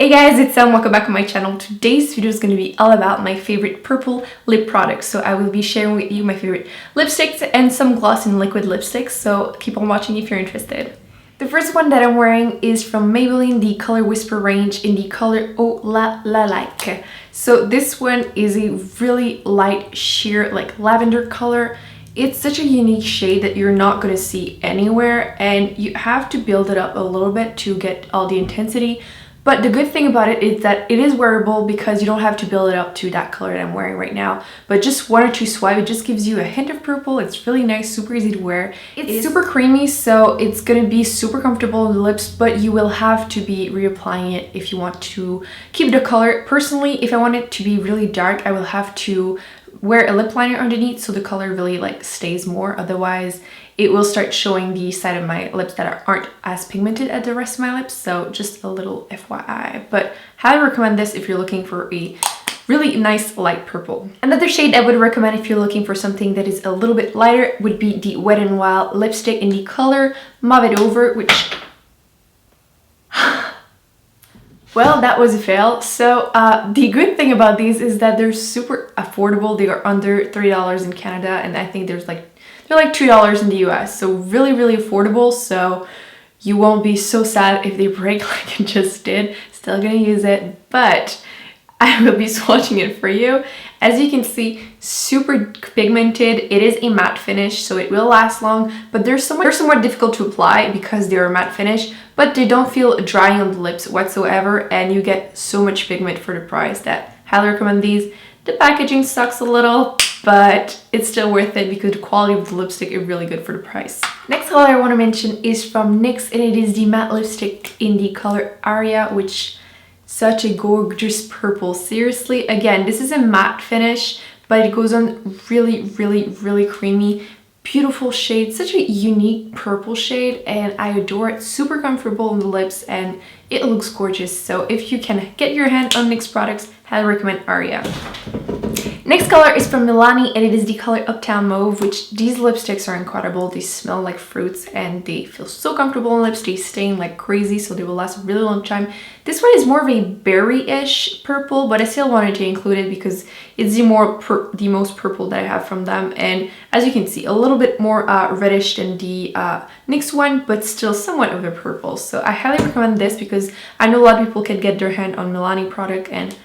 Hey guys, it's Sam. Welcome back to my channel. Today's video is going to be all about my favorite purple lip products. So I will be sharing with you my favorite lipsticks and some gloss and liquid lipsticks. So keep on watching if you're interested. The first one that I'm wearing is from Maybelline, the Color Whisper range in the color Lilac. So this one is a really light sheer like lavender color. It's such a unique shade that you're not going to see anywhere, and you have to build it up a little bit to get all the intensity. But the good thing about it is that it is wearable because you don't have to build it up to that color that I'm wearing right now. But just one or two swipes, it just gives you a hint of purple. It's really nice, super easy to wear. It's super creamy, so it's going to be super comfortable on the lips, but you will have to be reapplying it if you want to keep the color. Personally, if I want it to be really dark, I will have to wear a lip liner underneath so the color really like stays more. Otherwise it will start showing the side of my lips that aren't as pigmented as the rest of my lips. So just a little FYI, but highly recommend this if you're looking for a really nice light purple. Another shade I would recommend if you're looking for something that is a little bit lighter would be the Wet n Wild lipstick in the color Mauve, which well, that was a fail. So the good thing about these is that they're super affordable. They are under $3 in Canada, and I think they're like $2 in the US. So really, really affordable. So you won't be so sad if they break like I just did. Still gonna use it, but I will be swatching it for you. As you can see, super pigmented. It is a matte finish, so it will last long, but they're somewhat difficult to apply because they're a matte finish, but they don't feel drying on the lips whatsoever, and you get so much pigment for the price that highly recommend these. The packaging sucks a little, but it's still worth it because the quality of the lipstick is really good for the price. Next color I want to mention is from NYX, and it is the matte lipstick in the color Aria, which such a gorgeous purple. Seriously, again, this is a matte finish, but it goes on really, really, really creamy. Beautiful shade, such a unique purple shade, and I adore it. Super comfortable on the lips, and it looks gorgeous. So if you can get your hand on NYX products, highly recommend Aria. Next color is from Milani, and it is the color Uptown Mauve, which these lipsticks are incredible. They smell like fruits and they feel so comfortable on lips. They stain like crazy, so they will last a really long time. This one is more of a berry-ish purple, but I still wanted to include it because it's the most purple that I have from them. And as you can see, a little bit more reddish than the NYX one, but still somewhat of a purple. So I highly recommend this because I know a lot of people can get their hand on Milani product, and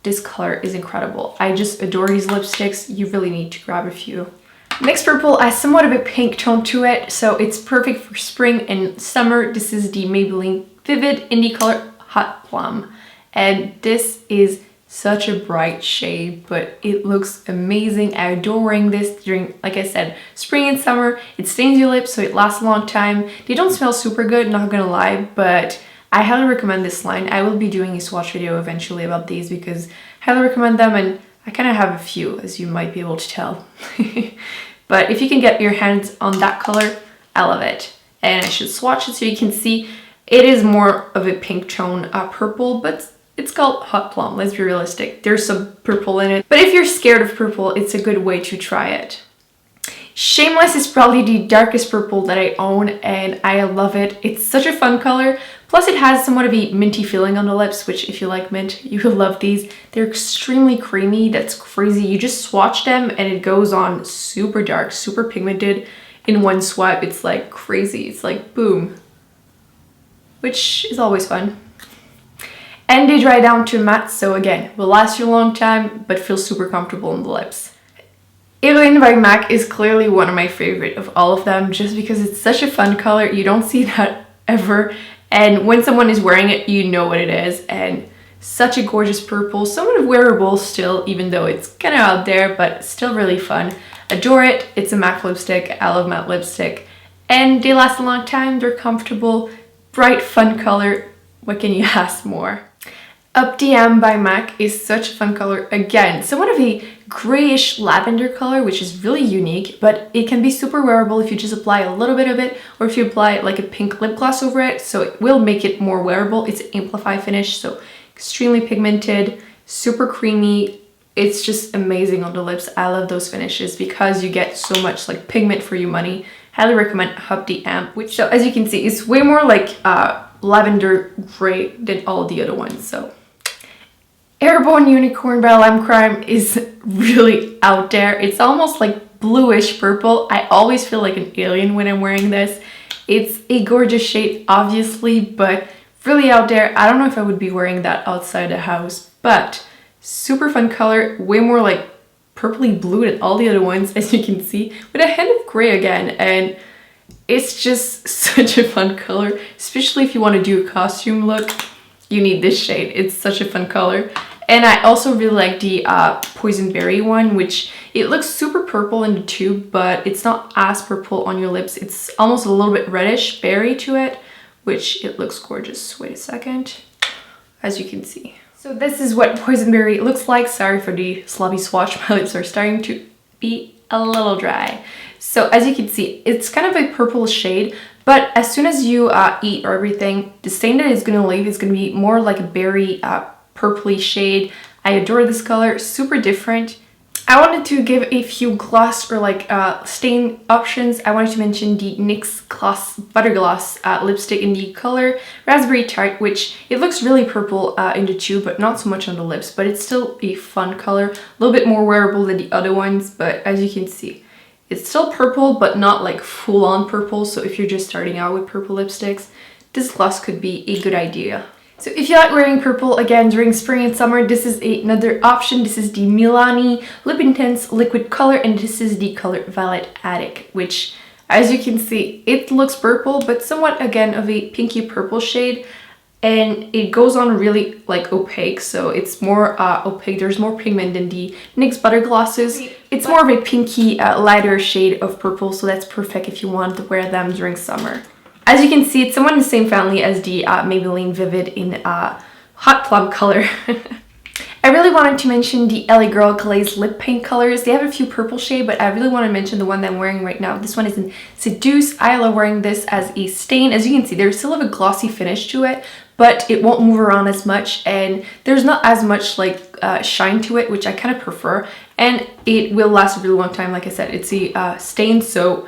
this color is incredible. I just adore these lipsticks. You really need to grab a few. Next purple has somewhat of a pink tone to it, so it's perfect for spring and summer. This is the Maybelline Vivid in the color Hot Plum, and this is such a bright shade, but it looks amazing. I adore wearing this during, like I said, spring and summer. It stains your lips, so it lasts a long time. They don't smell super good, not gonna lie, but I highly recommend this line. I will be doing a swatch video eventually about these because I highly recommend them, and I kind of have a few, as you might be able to tell. But if you can get your hands on that color, I love it. And I should swatch it so you can see it is more of a pink tone purple, but it's called Hot Plum. Let's be realistic. There's some purple in it, but if you're scared of purple, it's a good way to try it. Shameless is probably the darkest purple that I own, and I love it. It's such a fun color. Plus it has somewhat of a minty feeling on the lips, which if you like mint, you will love these. They're extremely creamy. That's crazy. You just swatch them and it goes on super dark, super pigmented. In one swipe, it's like crazy. It's like boom, which is always fun. And they dry down to matte, so again, will last you a long time, but feel super comfortable on the lips. Airborne by MAC is clearly one of my favorite of all of them, just because it's such a fun color. You don't see that ever, and when someone is wearing it, you know what it is. And such a gorgeous purple, somewhat wearable still, even though it's kind of out there, but still really fun. Adore it. It's a MAC lipstick. I love matte lipstick, and they last a long time. They're comfortable, bright, fun color. What can you ask more? Uptown by MAC is such a fun color. Again, somewhat of a grayish lavender color, which is really unique, but it can be super wearable if you just apply a little bit of it, or if you apply like a pink lip gloss over it, so it will make it more wearable. It's an amplify finish, so extremely pigmented, super creamy. It's just amazing on the lips. I love those finishes because you get so much like pigment for your money. Highly recommend Uptown, which, so as you can see, is way more like lavender gray than all the other ones. So Airborne Unicorn by Lime Crime is really out there. It's almost like bluish purple. I always feel like an alien when I'm wearing this. It's a gorgeous shade, obviously, but really out there. I don't know if I would be wearing that outside the house, but super fun color, way more like purpley blue than all the other ones, as you can see, with a hint of gray again. And it's just such a fun color, especially if you want to do a costume look. You need this shade. It's such a fun color. And I also really like the Poisonberry one, which it looks super purple in the tube, but it's not as purple on your lips. It's almost a little bit reddish berry to it, which it looks gorgeous. Wait a second, as you can see. So this is what Poisonberry looks like. Sorry for the sloppy swatch. My lips are starting to be a little dry. So as you can see, it's kind of a purple shade, but as soon as you eat or everything, the stain that it's going to leave is going to be more like a berry purpley shade. I adore this color, super different. I wanted to give a few gloss or like stain options. I wanted to mention the NYX Gloss Butter Gloss lipstick in the color Raspberry Tart, which it looks really purple in the tube, but not so much on the lips, but it's still a fun color, a little bit more wearable than the other ones, but as you can see, it's still purple, but not like full-on purple. So if you're just starting out with purple lipsticks, this gloss could be a good idea. So if you like wearing purple again during spring and summer, this is another option. This is the Milani Lip Intense Liquid Color, and this is the color Violet Attic, which, as you can see, it looks purple, but somewhat again of a pinky purple shade, and it goes on really like opaque, so it's more opaque. There's more pigment than the NYX Butter Glosses. It's more of a pinky lighter shade of purple, so that's perfect if you want to wear them during summer. As you can see, it's somewhat in the same family as the Maybelline Vivid in Hot Plum color. I really wanted to mention the LA Girl Glaze lip paint colors. They have a few purple shade, but I really want to mention the one that I'm wearing right now. This one is in Seduce. I love wearing this as a stain. As you can see, there's still a glossy finish to it, but it won't move around as much, and there's not as much like shine to it, which I kind of prefer, and it will last a really long time. Like I said, it's a stain, so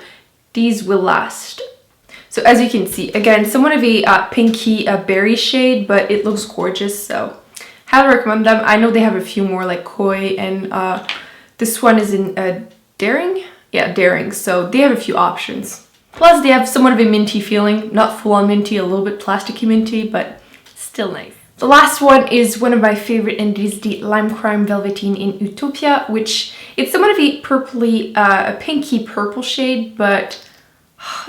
these will last. So as you can see, again, somewhat of a pinky berry shade, but it looks gorgeous, so highly recommend them. I know they have a few more like Koi, and this one is in Daring? Yeah, Daring, so they have a few options. Plus they have somewhat of a minty feeling, not full-on minty, a little bit plasticky minty, but still nice. The last one is one of my favorite, and it is the Lime Crime Velveteen in Utopia, which it's somewhat of a purpley, a pinky purple shade, but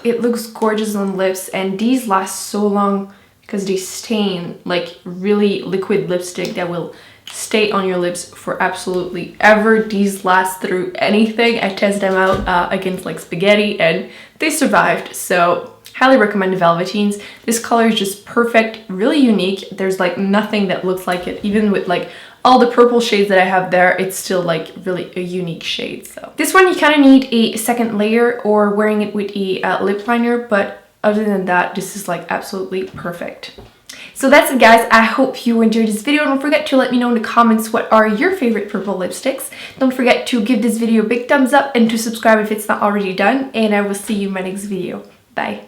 it looks gorgeous on lips, and these last so long because they stain like really liquid lipstick that will stay on your lips for absolutely ever. These last through anything. I tested them out against like spaghetti, and they survived, so highly recommend the Velveteens. This color is just perfect, really unique. There's like nothing that looks like it, even with like all the purple shades that I have there, it's still like really a unique shade. So this one you kind of need a second layer or wearing it with a lip liner, but other than that, this is like absolutely perfect. So that's it, guys. I hope you enjoyed this video. Don't forget to let me know in the comments what are your favorite purple lipsticks. Don't forget to give this video a big thumbs up and to subscribe if it's not already done, and I will see you in my next video. Bye.